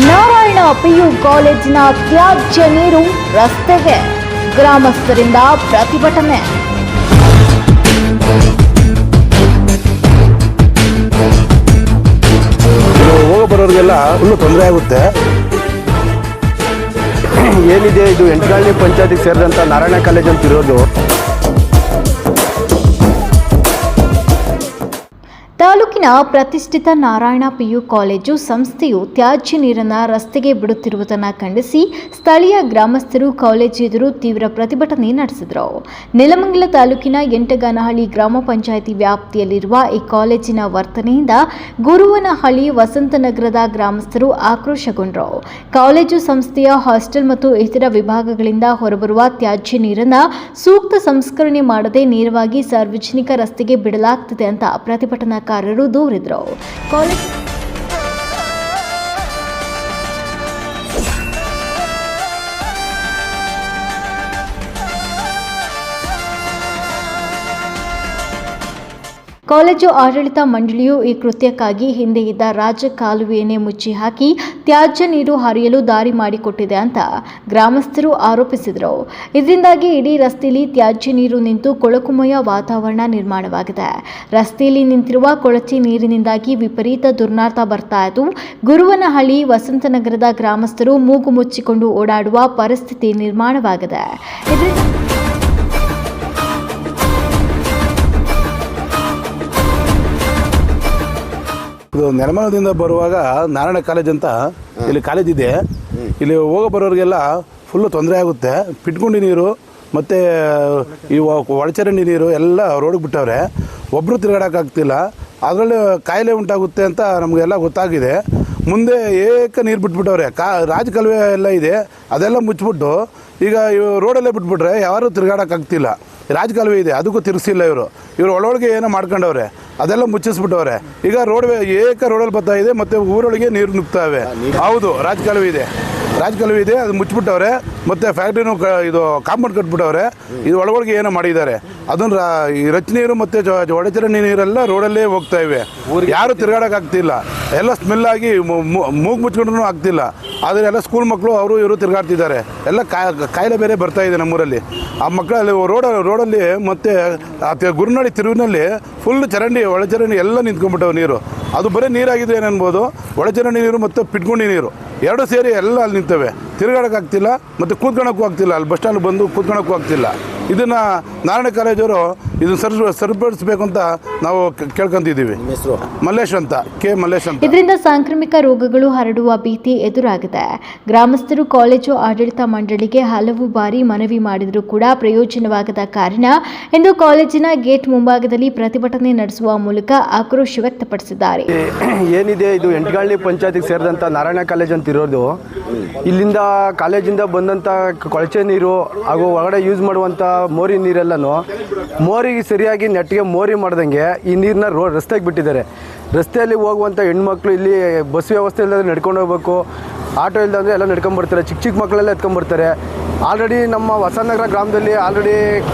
Narayana PU ಕಾಲೇಜಿನ ತ್ಯಾಜ್ಯ ನೀರು ರಸ್ತೆಗೆ, ಗ್ರಾಮಸ್ಥರಿಂದ ಪ್ರತಿಭಟನೆ. ಹೋಗ ಬರೋರಿಗೆಲ್ಲ ಫುಲ್ಲು ತೊಂದರೆ ಆಗುತ್ತೆ. ಏನಿದೆ ಇದು ಎಂಟಗಾಳಿ ಪಂಚಾಯತಿಗೆ ಸೇರಿದಂಥ ನಾರಾಯಣ ಕಾಲೇಜ್ ಅಂತ ಇರೋದು. ತಾಲೂಕಿನ ಪ್ರತಿಷ್ಠಿತ ನಾರಾಯಣ ಪಿಯು ಕಾಲೇಜು ಸಂಸ್ಥೆಯು ತ್ಯಾಜ್ಯ ನೀರನ್ನು ರಸ್ತೆಗೆ ಬಿಡುತ್ತಿರುವುದನ್ನು ಖಂಡಿಸಿ ಸ್ಥಳೀಯ ಗ್ರಾಮಸ್ಥರು ಕಾಲೇಜು ಎದುರು ತೀವ್ರ ಪ್ರತಿಭಟನೆ ನಡೆಸಿದರು. ನೆಲಮಂಗಲ ತಾಲೂಕಿನ ಎಂಟಗಾನಹಳ್ಳಿ ಗ್ರಾಮ ಪಂಚಾಯಿತಿ ವ್ಯಾಪ್ತಿಯಲ್ಲಿರುವ ಈ ಕಾಲೇಜಿನ ವರ್ತನೆಯಿಂದ ಗುರುವನಹಳ್ಳಿ ವಸಂತನಗರದ ಗ್ರಾಮಸ್ಥರು ಆಕ್ರೋಶಗೊಂಡರು. ಕಾಲೇಜು ಸಂಸ್ಥೆಯ ಹಾಸ್ಟೆಲ್ ಮತ್ತು ಇತರ ವಿಭಾಗಗಳಿಂದ ಹೊರಬರುವ ತ್ಯಾಜ್ಯ ನೀರನ್ನು ಸೂಕ್ತ ಸಂಸ್ಕರಣೆ ಮಾಡದೆ ನೇರವಾಗಿ ಸಾರ್ವಜನಿಕ ರಸ್ತೆಗೆ ಬಿಡಲಾಗುತ್ತಿದೆ ಅಂತ ಪ್ರತಿಭಟನಾ ದೂರಿದ್ರು. ಕಾಲೇಜು ಆಡಳಿತ ಮಂಡಳಿಯು ಈ ಕೃತ್ಯಕ್ಕಾಗಿ ಹಿಂದೆ ಇದ್ದ ರಾಜ ಕಾಲುವೆಯನ್ನೇ ಮುಚ್ಚಿ ಹಾಕಿ ತ್ಯಾಜ್ಯ ನೀರು ಹರಿಯಲು ದಾರಿ ಮಾಡಿಕೊಟ್ಟಿದೆ ಅಂತ ಗ್ರಾಮಸ್ಥರು ಆರೋಪಿಸಿದರು. ಇದರಿಂದಾಗಿ ಇಡೀ ರಸ್ತೆಯಲ್ಲಿ ತ್ಯಾಜ್ಯ ನೀರು ನಿಂತು ಕೊಳಕುಮಯ ವಾತಾವರಣ ನಿರ್ಮಾಣವಾಗಿದೆ. ರಸ್ತೆಯಲ್ಲಿ ನಿಂತಿರುವ ಕೊಳಚೆ ನೀರಿನಿಂದಾಗಿ ವಿಪರೀತ ದುರ್ನಾತ ಬರ್ತಾ ಇದ್ದು, ಗುರುವನಹಳ್ಳಿ ವಸಂತನಗರದ ಗ್ರಾಮಸ್ಥರು ಮೂಗು ಮುಚ್ಚಿಕೊಂಡು ಓಡಾಡುವ ಪರಿಸ್ಥಿತಿ ನಿರ್ಮಾಣವಾಗಿದೆ. ಇದು ನೆಲಮಂಗಲದಿಂದ ಬರುವಾಗ ನಾರಾಯಣ ಕಾಲೇಜ್ ಅಂತ ಇಲ್ಲಿ ಕಾಲೇಜ್ ಇದೆ. ಇಲ್ಲಿ ಹೋಗೋ ಬರೋರಿಗೆಲ್ಲ ಫುಲ್ಲು ತೊಂದರೆ ಆಗುತ್ತೆ. ಪಿಟ್ಗುಂಡಿ ನೀರು ಮತ್ತು ಈ ಒಳಚರಂಡಿ ನೀರು ಎಲ್ಲ ರೋಡಿಗೆ ಬಿಟ್ಟವ್ರೆ. ಒಬ್ಬರು ತಿರುಗಾಡೋಕ್ಕಾಗ್ತಿಲ್ಲ. ಅದರಲ್ಲಿ ಕಾಯಿಲೆ ಉಂಟಾಗುತ್ತೆ ಅಂತ ನಮಗೆಲ್ಲ ಗೊತ್ತಾಗಿದೆ. ಮುಂದೆ ನೀರು ಬಿಟ್ಬಿಟ್ಟವ್ರೆ. ರಾಜಕಾಲುವೆ ಎಲ್ಲ ಇದೆ, ಅದೆಲ್ಲ ಮುಚ್ಚಿಬಿಟ್ಟು ಈಗ ರೋಡಲ್ಲೇ ಬಿಟ್ಬಿಟ್ರೆ ಯಾರು ತಿರುಗಾಡೋಕ್ಕಾಗ್ತಿಲ್ಲ. ರಾಜಕಾಲುವೆ ಇದೆ, ಅದಕ್ಕೂ ತಿರುಗಿಸಿಲ್ಲ ಇವರು ಒಳೊಳಗೆ ಏನೋ ಮಾಡ್ಕೊಂಡವ್ರೆ, ಅದೆಲ್ಲ ಮುಚ್ಚಿಸ್ಬಿಟ್ಟವ್ರೆ. ಈಗ ರೋಡಲ್ಲಿ ಬರ್ತಾ ಇದೆ, ಮತ್ತು ಊರೊಳಗೆ ನೀರು ನುಗ್ತಾವೆ. ಹೌದು, ರಾಜಕಾಲುವೆ ಇದೆ, ಅದು ಮುಚ್ಚಿಬಿಟ್ಟವ್ರೆ. ಮತ್ತು ಫ್ಯಾಕ್ಟ್ರಿನೂ ಇದು ಕಾಂಪೌಂಡ್ ಕಟ್ಬಿಟ್ಟವ್ರೆ. ಇದು ಒಳಗೊಳಗೆ ಏನೋ ಮಾಡಿದ್ದಾರೆ. ಅದನ್ನು ಈ ರಚ್ ನೀರು ಮತ್ತು ಒಳಚರಂಡಿ ನೀರೆಲ್ಲ ರೋಡಲ್ಲೇ ಹೋಗ್ತಾ ಇವೆ. ಯಾರು ತಿರುಗಾಡೋಕ್ಕಾಗ್ತಿಲ್ಲ. ಎಲ್ಲ ಸ್ಮೆಲ್ಲಾಗಿ ಮೂಗು ಮುಚ್ಕೊಂಡ್ರೂ ಆಗ್ತಿಲ್ಲ. ಆದರೆ ಎಲ್ಲ ಸ್ಕೂಲ್ ಮಕ್ಕಳು ಅವರು ಇವರು ತಿರುಗಾಡ್ತಿದ್ದಾರೆ. ಎಲ್ಲ ಕಾಯಿಲೆ ಬೇರೆ ಬರ್ತಾ ಇದೆ ನಮ್ಮೂರಲ್ಲಿ. ಆ ಮಕ್ಕಳಲ್ಲಿ ರೋಡಲ್ಲಿ ಮತ್ತು ಗುರುನಳ್ಳಿ ತಿರುವಿನಲ್ಲಿ ಫುಲ್ ಒಳಚರಂಡಿ ಎಲ್ಲ ನಿಂತ್ಕೊಂಡ್ಬಿಟ್ಟವು ನೀರು. ಅದು ಬರೀ ನೀರಾಗಿದೆ ಏನನ್ಬೋದು. ಒಳಚರಂಡಿ ನೀರು ಮತ್ತು ಪಿಟ್ಗುಂಡಿ ನೀರು ಎರಡು ಸೇರಿ ಎಲ್ಲ ಅಲ್ಲಿ ನಿಂತವೆ. ತಿರುಗಾಡೋಕ್ಕಾಗ್ತಿಲ್ಲ ಮತ್ತು ಕೂತ್ಕೊಳ್ಳೋಕ್ಕೂ ಆಗ್ತಿಲ್ಲ. ಅಲ್ಲಿ ಬಸ್ ಸ್ಟ್ಯಾಂಡ್ ಬಂದು ಕೂತ್ಕೊಳ್ಳೋಕ್ಕೂ ಆಗ್ತಿಲ್ಲ. ಇದನ್ನು ನಾರಾಯಣ ಕಾಲೇಜವರು ಇದನ್ನು ಸರಿಪಡಿಸಬೇಕು ಅಂತ ನಾವು ಕೇಳ್ಕೊಂತಿದ್ದೀವಿ. ಮಲ್ಲೇಶ್ ಅಂತ, ಕೆ ಮಲ್ಲೇಶ್ ಅಂತ. ಇದರಿಂದ ಸಾಂಕ್ರಾಮಿಕ ರೋಗಗಳು ಹರಡುವ ಭೀತಿ ಎದುರಾಗಿದೆ. ಗ್ರಾಮಸ್ಥರು ಕಾಲೇಜು ಆಡಳಿತ ಮಂಡಳಿಗೆ ಹಲವು ಬಾರಿ ಮನವಿ ಮಾಡಿದರೂ ಕೂಡ ಪ್ರಯೋಜನವಾಗದ ಕಾರಣ ಇಂದು ಕಾಲೇಜಿನ ಗೇಟ್ ಮುಂಭಾಗದಲ್ಲಿ ಪ್ರತಿಭಟನೆ ನಡೆಸುವ ಮೂಲಕ ಆಕ್ರೋಶ ವ್ಯಕ್ತಪಡಿಸಿದ್ದಾರೆ. ಏನಿದೆ ಇದು ಎಂಟಗಾಳಿ ಪಂಚಾಯತಿಗೆ ಸೇರಿದಂಥ ನಾರಾಯಣ ಕಾಲೇಜ್ ಅಂತ ಇರೋದು. ಇಲ್ಲಿಂದ ಕಾಲೇಜಿಂದ ಬಂದಂಥ ಕೊಳಚೆ ನೀರು ಹಾಗೂ ಒಳಗಡೆ ಯೂಸ್ ಮಾಡುವಂಥ ಮೋರಿ ನೀರೆಲ್ಲನೂ ಮೋರಿಗೆ ಸರಿಯಾಗಿ ನೆಟ್ಟಿಗೆ ಮೋರಿ ಮಾಡ್ದಂಗೆ ಈ ನೀರನ್ನ ರಸ್ತೆಗೆ ಬಿಟ್ಟಿದ್ದಾರೆ. ರಸ್ತೆಯಲ್ಲಿ ಹೋಗುವಂಥ ಹೆಣ್ಮಕ್ಳು ಇಲ್ಲಿ ಬಸ್ ವ್ಯವಸ್ಥೆ ಇಲ್ಲದೆ ನಡ್ಕೊಂಡು ಹೋಗ್ಬೇಕು. ಆಟೋ ಇಲ್ಲದಂದರೆ ಎಲ್ಲ ನಡ್ಕೊಂಬರ್ತಾರೆ. ಚಿಕ್ಕ ಮಕ್ಕಳೆಲ್ಲ ಎತ್ಕೊಂಬರ್ತಾರೆ. ಆಲ್ರೆಡಿ ನಮ್ಮ ಹೊಸನಗರ ಗ್ರಾಮದಲ್ಲಿ ಆಲ್ರೆಡಿ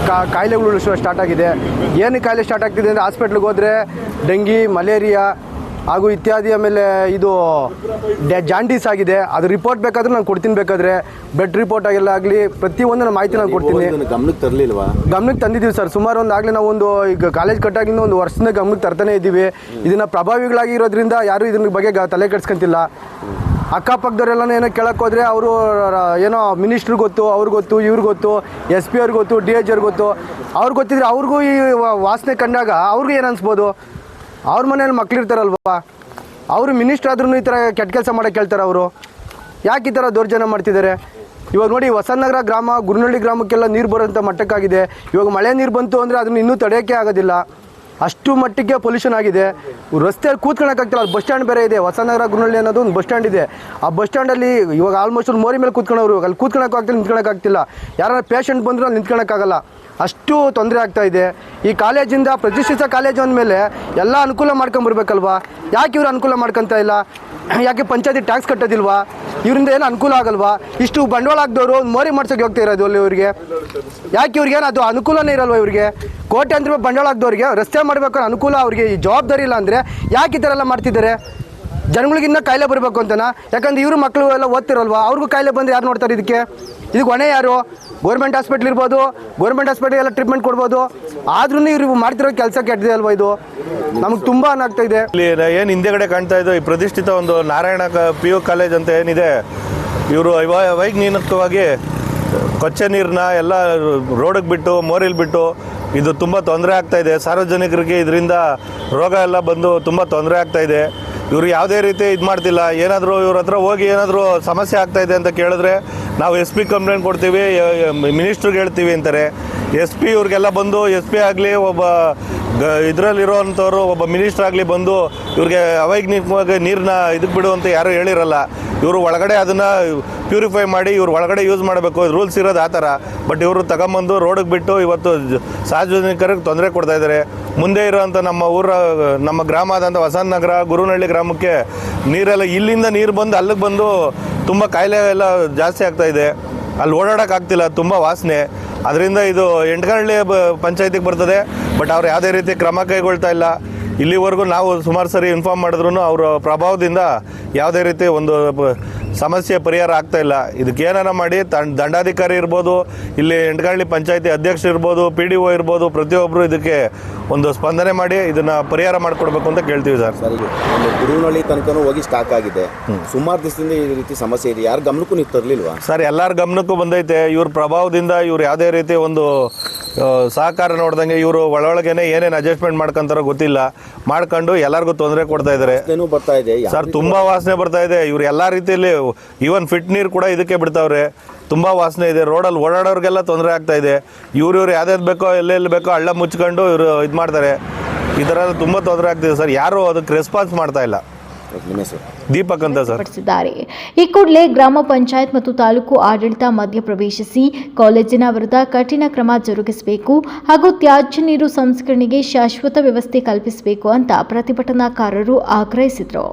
ಕಾಯಿಲೆಗಳು ಸ್ಟಾರ್ಟ್ ಆಗಿದೆ. ಏನು ಕಾಯಿಲೆ ಸ್ಟಾರ್ಟ್ ಆಗ್ತಿದೆ ಅಂದರೆ ಹಾಸ್ಪಿಟ್ಲಿಗೆ ಹೋದರೆ ಡೆಂಗಿ, ಮಲೇರಿಯಾ ಹಾಗೂ ಇತ್ಯಾದಿ. ಆಮೇಲೆ ಇದು ಜಾಂಡೀಸ್ ಆಗಿದೆ. ಅದು ರಿಪೋರ್ಟ್ ಬೇಕಾದ್ರೆ ನಾನು ಕೊಡ್ತೀನಿ. ಬೇಕಾದರೆ ಬ್ಲಡ್ ರಿಪೋರ್ಟ್ ಆಗಿಲ್ಲ ಆಗಲಿ ಪ್ರತಿಯೊಂದು ನಾನು ಮಾಹಿತಿ ನಾನು ಕೊಡ್ತೀನಿ. ಗಮನಕ್ಕೆ ತರಲಿಲ್ವಾ? ಗಮನಕ್ಕೆ ತಂದಿದ್ದೀವಿ ಸರ್. ಸುಮಾರು ಆಗಲಿ ನಾವು ಈಗ ಕಾಲೇಜ್ ಕಟ್ಟಾಗಿಂದ ಒಂದು ವರ್ಷದಿಂದ ಗಮನಕ್ಕೆ ತರ್ತಾನೆ ಇದ್ದೀವಿ. ಇದನ್ನು ಪ್ರಭಾವಿಗಳಾಗಿರೋದ್ರಿಂದ ಯಾರೂ ಇದ್ರ ಬಗ್ಗೆ ತಲೆ ಕೆಡ್ಸ್ಕೊಂತಿಲ್ಲ. ಅಕ್ಕಪಕ್ಕದವರೆಲ್ಲ ಏನೋ ಕೇಳಕ್ಕೆ ಹೋದರೆ ಅವರು ಏನೋ ಮಿನಿಸ್ಟ್ರಿಗೆ ಗೊತ್ತು, ಅವ್ರಿಗೆ ಗೊತ್ತು, ಇವ್ರಿಗೆ ಗೊತ್ತು, SP ಅವ್ರಿಗೆ ಗೊತ್ತು, DH ಅವ್ರಿಗೆ ಗೊತ್ತು. ಅವ್ರಿಗೆ ಗೊತ್ತಿದ್ರೆ ಅವ್ರಿಗೂ ಈ ವಾಸನೆ ಕಂಡಾಗ ಅವ್ರಿಗೂ ಏನು ಅನಿಸ್ಬೋದು? ಅವ್ರ ಮನೇಲಿ ಮಕ್ಳಿರ್ತಾರಲ್ವಾ, ಅವರು ಮಿನಿಸ್ಟ್ರ್ ಆದ್ರೂ ಈ ಥರ ಕೆಟ್ಟ ಕೆಲಸ ಮಾಡೋಕ್ಕೆ ಹೇಳ್ತಾರೆ. ಅವರು ಯಾಕೆ ಈ ಥರ ದೌರ್ಜನ್ಯ ಮಾಡ್ತಿದ್ದಾರೆ? ಇವಾಗ ನೋಡಿ, ಹೊಸನಗರ ಗ್ರಾಮ, ಗುರುನಳ್ಳಿ ಗ್ರಾಮಕ್ಕೆಲ್ಲ ನೀರು ಬರೋಂಥ ಮಟ್ಟಕ್ಕಾಗಿದೆ. ಇವಾಗ ಮಳೆ ನೀರು ಬಂತು ಅಂದರೆ ಅದನ್ನು ಇನ್ನೂ ತಡೆಯೋಕ್ಕೆ ಆಗೋದಿಲ್ಲ. ಅಷ್ಟು ಮಟ್ಟಿಗೆ ಪೊಲ್ಯೂಷನ್ ಆಗಿದೆ. ರಸ್ತೆಯಲ್ಲಿ ಕೂತ್ಕೊಳ್ಳೋಕ್ಕಾಗ್ತಿಲ್ಲ. ಬಸ್ ಸ್ಟ್ಯಾಂಡ್ ಬೇರೆ ಇದೆ. ಹೊಸನಗರ ಗುರುನಳ್ಳಿ ಅನ್ನೋದು ಒಂದು ಬಸ್ ಸ್ಟ್ಯಾಂಡ್ ಇದೆ. ಆ ಬಸ್ ಸ್ಟ್ಯಾಂಡಲ್ಲಿ ಇವಾಗ ಆಲ್ಮೋಸ್ಟ್ ಒಂದು ಮೋರಿ ಮೇಲೆ ಕೂತ್ಕೊಳ್ಳೋರು. ಇವಾಗ ಅಲ್ಲಿ ಕೂತ್ಕೊಳ್ಳೋಕ್ಕಾಗ್ತಿಲ್ಲ, ನಿಂತ್ಕೊಳ್ಳೋಕ್ಕಾಗ್ತಿಲ್ಲ. ಯಾರು ಪೇಷಂಟ್ ಬಂದರೂ ಅಲ್ಲಿ ನಿಂತ್ಕೊಳ್ಳೋಕ್ಕಾಗಲ್ಲ. ಅಷ್ಟು ತೊಂದರೆ ಆಗ್ತಾ ಇದೆ. ಈ ಕಾಲೇಜಿಂದ ಪ್ರತಿಷ್ಠಿತ ಕಾಲೇಜು ಅಂದಮೇಲೆ ಎಲ್ಲ ಅನುಕೂಲ ಮಾಡ್ಕೊಂಬರ್ಬೇಕಲ್ವಾ? ಯಾಕೆ ಇವರು ಅನುಕೂಲ ಮಾಡ್ಕೊತಾ ಇಲ್ಲ? ಯಾಕೆ ಪಂಚಾಯತಿ ಟ್ಯಾಕ್ಸ್ ಕಟ್ಟೋದಿಲ್ವಾ? ಇವರಿಂದ ಏನು ಅನುಕೂಲ ಆಗಲ್ವಾ? ಇಷ್ಟು ಬಂಡವಾಳ ಹಾಕಿದವರು ಒಂದು ಮೋರಿ ಮಾಡ್ಸೋಕೆ ಹೋಗ್ತಾ ಇರೋದು ಅಲ್ಲಿ ಇವರಿಗೆ. ಯಾಕೆ ಇವ್ರಿಗೇನು ಅದು ಅನುಕೂಲನೇ ಇರಲ್ವ? ಇವರಿಗೆ ಕೋಟ್ಯಾಂತರ ರೂಪಾಯಿ ಬಂಡವಾಳ ಹಾಕಿದವ್ರಿಗೆ ರಸ್ತೆ ಮಾಡಬೇಕು ಅನುಕೂಲ, ಅವ್ರಿಗೆ ಈ ಜವಾಬ್ದಾರಿ ಇಲ್ಲ ಅಂದರೆ ಯಾಕೆ ಈ ಥರ ಎಲ್ಲ ಮಾಡ್ತಿದ್ದಾರೆ? ಜನಗಳಿಗಿನ್ನ ಕಾಯಿಲೆ ಬರಬೇಕು ಅಂತನಾ? ಯಾಕಂದ್ರೆ ಇವರು ಮಕ್ಕಳು ಎಲ್ಲ ಓದ್ತಿರಲ್ವಾ, ಅವ್ರಿಗೂ ಕಾಯಿಲೆ ಬಂದರೆ ಯಾರು ನೋಡ್ತಾರೆ? ಇದಕ್ಕೆ ಹೊಣೆ ಯಾರು? ಗೌರ್ಮೆಂಟ್ ಹಾಸ್ಪಿಟ್ಲ್ ಇರ್ಬೋದು, ಗೌರ್ಮೆಂಟ್ ಹಾಸ್ಪಿಟಲ್ ಎಲ್ಲ ಟ್ರೀಟ್ಮೆಂಟ್ ಕೊಡ್ಬೋದು, ಆದ್ರೂ ಇವ್ರು ಮಾಡ್ತಿರೋ ಕೆಲಸ ಕೆಟ್ಟದೆ ಅಲ್ವಾ? ಇದು ನಮಗೆ ತುಂಬ ಅನಾಗ್ತಾ ಇದೆ. ಇಲ್ಲಿ ಏನು ಹಿಂದೆಗಡೆ ಕಾಣ್ತಾ ಇದೆ ಈ ಪ್ರತಿಷ್ಠಿತ ಒಂದು ನಾರಾಯಣ PU ಕಾಲೇಜ್ ಅಂತ ಏನಿದೆ, ಇವರು ವೈಜ್ಞಾನಿಕವಾಗಿ ಕೊಚ್ಚೆ ನೀರನ್ನ ಎಲ್ಲ ರೋಡಿಗೆ ಬಿಟ್ಟು ಮೋರಿಲಿ ಬಿಟ್ಟು ಇದು ತುಂಬ ತೊಂದರೆ ಆಗ್ತಾ ಇದೆ. ಸಾರ್ವಜನಿಕರಿಗೆ ಇದರಿಂದ ರೋಗ ಎಲ್ಲ ಬಂದು ತುಂಬ ತೊಂದರೆ ಆಗ್ತಾ ಇದೆ. ಇವರು ಯಾವುದೇ ರೀತಿ ಇದು ಮಾಡ್ತಿಲ್ಲ. ಏನಾದರೂ ಇವ್ರ ಹತ್ರ ಹೋಗಿ ಏನಾದರೂ ಸಮಸ್ಯೆ ಆಗ್ತಾ ಇದೆ ಅಂತ ಕೇಳಿದ್ರೆ ನಾವು SP ಕಂಪ್ಲೇಂಟ್ ಕೊಡ್ತೀವಿ, ಮಿನಿಸ್ಟ್ರಿಗೆ ಹೇಳ್ತೀವಿ ಅಂತಾರೆ. SP ಇವ್ರಿಗೆಲ್ಲ ಬಂದು SP ಆಗಲಿ ಒಬ್ಬ ಇದರಲ್ಲಿರೋವಂಥವ್ರು ಒಬ್ಬ ಮಿನಿಸ್ಟ್ರ್ ಆಗಲಿ ಬಂದು ಇವ್ರಿಗೆ ಅವೈಜ್ಞಾನಿಕವಾಗಿ ನೀರನ್ನ ಇದಕ್ಕೆ ಬಿಡು ಅಂತ ಯಾರೂ ಹೇಳಿರಲ್ಲ. ಇವರು ಒಳಗಡೆ ಅದನ್ನು ಪ್ಯೂರಿಫೈ ಮಾಡಿ ಇವ್ರು ಒಳಗಡೆ ಯೂಸ್ ಮಾಡಬೇಕು, ರೂಲ್ಸ್ ಇರೋದು ಆ ಥರ. ಬಟ್ ಇವರು ತಗೊಂಬಂದು ರೋಡಿಗೆ ಬಿಟ್ಟು ಇವತ್ತು ಸಾರ್ವಜನಿಕರಿಗೆ ತೊಂದರೆ ಕೊಡ್ತಾಯಿದ್ದಾರೆ. ಮುಂದೆ ಇರೋವಂಥ ನಮ್ಮ ಗ್ರಾಮ ಆದಂಥ ವಸಂತ ನಗರ ಗುರುನಹಳ್ಳಿ ಗ್ರಾಮಕ್ಕೆ ನೀರೆಲ್ಲ ಇಲ್ಲಿಂದ ನೀರು ಬಂದು ಅಲ್ಲಿಗೆ ಬಂದು ತುಂಬ ಕಾಯಿಲೆ ಎಲ್ಲ ಜಾಸ್ತಿ ಆಗ್ತಾಯಿದೆ. ಅಲ್ಲಿ ಓಡಾಡೋಕ್ಕಾಗ್ತಿಲ್ಲ, ತುಂಬ ವಾಸನೆ. ಅದರಿಂದ ಇದು ಎಂಟಗಳ್ಳಿ ಪಂಚಾಯತಿಗೆ ಬರ್ತದೆ. ಬಟ್ ಅವ್ರು ಯಾವುದೇ ರೀತಿ ಕ್ರಮ ಕೈಗೊಳ್ತಾ ಇಲ್ಲ. ಇಲ್ಲಿವರೆಗೂ ನಾವು ಸುಮಾರು ಸರಿ ಇನ್ಫಾರ್ಮ್ ಮಾಡಿದ್ರು ಅವರ ಪ್ರಭಾವದಿಂದ ಯಾವುದೇ ರೀತಿ ಒಂದು ಸಮಸ್ಯೆ ಪರಿಹಾರ ಆಗ್ತಾ ಇಲ್ಲ. ಇದಕ್ಕೆ ಏನಾರ ಮಾಡಿ ದಂಡಾಧಿಕಾರಿ ಇರ್ಬೋದು, ಇಲ್ಲಿ ಎಂಟಗಳ್ಳಿ ಪಂಚಾಯತಿ ಅಧ್ಯಕ್ಷ ಇರ್ಬೋದು, PDO ಇರ್ಬೋದು, ಪ್ರತಿಯೊಬ್ಬರು ಇದಕ್ಕೆ ಒಂದು ಸ್ಪಂದನೆ ಮಾಡಿ ಇದನ್ನು ಪರಿಹಾರ ಮಾಡಿಕೊಡ್ಬೇಕು ಅಂತ ಕೇಳ್ತೀವಿ ಸರ್. ಸರ್, ಒಂದು ಗುರುನಹಳ್ಳಿ ತನಕನೂ ಹೋಗಿ ಸ್ಟಾಕ್ ಆಗಿದೆ. ಸುಮಾರು ದಿವಸದಿಂದ ಈ ರೀತಿ ಸಮಸ್ಯೆ ಇದೆ. ಯಾರ ಗಮನಕ್ಕೂ ನೀವು ತರಲಿಲ್ವಾ? ಸರ್, ಎಲ್ಲರ ಗಮನಕ್ಕೂ ಬಂದೈತೆ. ಇವ್ರ ಪ್ರಭಾವದಿಂದ ಇವ್ರು ಯಾವುದೇ ರೀತಿ ಒಂದು ಸಹಕಾರ ನೋಡ್ದಂಗೆ ಇವರು ಒಳಗೇನೆ ಏನೇನು ಅಡ್ಜಸ್ಟ್ಮೆಂಟ್ ಮಾಡ್ಕೊಂತಾರೋ ಗೊತ್ತಿಲ್ಲ, ಮಾಡ್ಕೊಂಡು ಎಲ್ಲರಿಗೂ ತೊಂದರೆ ಕೊಡ್ತಾ ಇದ್ದಾರೆ. ಬರ್ತಾ ಇದೆ ಸರ್, ತುಂಬಾ ವಾಸನೆ ಬರ್ತಾ ಇದೆ. ಇವ್ರು ಎಲ್ಲ ರೀತಿಯಲ್ಲಿ ಈವನ್ ಫಿಟ್ ನೀರು ಕೂಡ ಇದಕ್ಕೆ ಬಿಡ್ತಾವ್ರೆ. ತುಂಬ ವಾಸನೆ ಇದೆ. ರೋಡಲ್ಲಿ ಓಡಾಡೋರಿಗೆಲ್ಲ ತೊಂದರೆ ಆಗ್ತಾ ಇದೆ. ಇವ್ರು ಯಾವ್ದು ಬೇಕೋ ಎಲ್ಲೆಲ್ಲಿ ಬೇಕೋ ಹಳ್ಳ ಮುಚ್ಕೊಂಡು ಇವರು ಇದು ಮಾಡ್ತಾರೆ. ಈ ಥರ ತುಂಬ ತೊಂದರೆ ಆಗ್ತಿದೆ ಸರ್. ಯಾರು ಅದಕ್ಕೆ ರೆಸ್ಪಾನ್ಸ್ ಮಾಡ್ತಾ ಇಲ್ಲ. ದೀಪಕ್ ಅಂತ ಸರ್ ಪಡಿಸಿದ್ದಾರೆ. ಈ ಕೂಡಲೇ ಗ್ರಾಮ ಪಂಚಾಯತ್ ಮತ್ತು ತಾಲೂಕು ಆಡಳಿತ ಮಧ್ಯಪ್ರವೇಶಿಸಿ ಕಾಲೇಜಿನ ವಿರುದ್ಧ ಕಠಿಣ ಕ್ರಮ ಜರುಗಿಸಬೇಕು ಹಾಗೂ ತ್ಯಾಜ್ಯ ನೀರು ಸಂಸ್ಕರಣೆಗೆ ಶಾಶ್ವತ ವ್ಯವಸ್ಥೆ ಕಲ್ಪಿಸಬೇಕು ಅಂತ ಪ್ರತಿಭಟನಾಕಾರರು ಆಗ್ರಹಿಸಿದರು.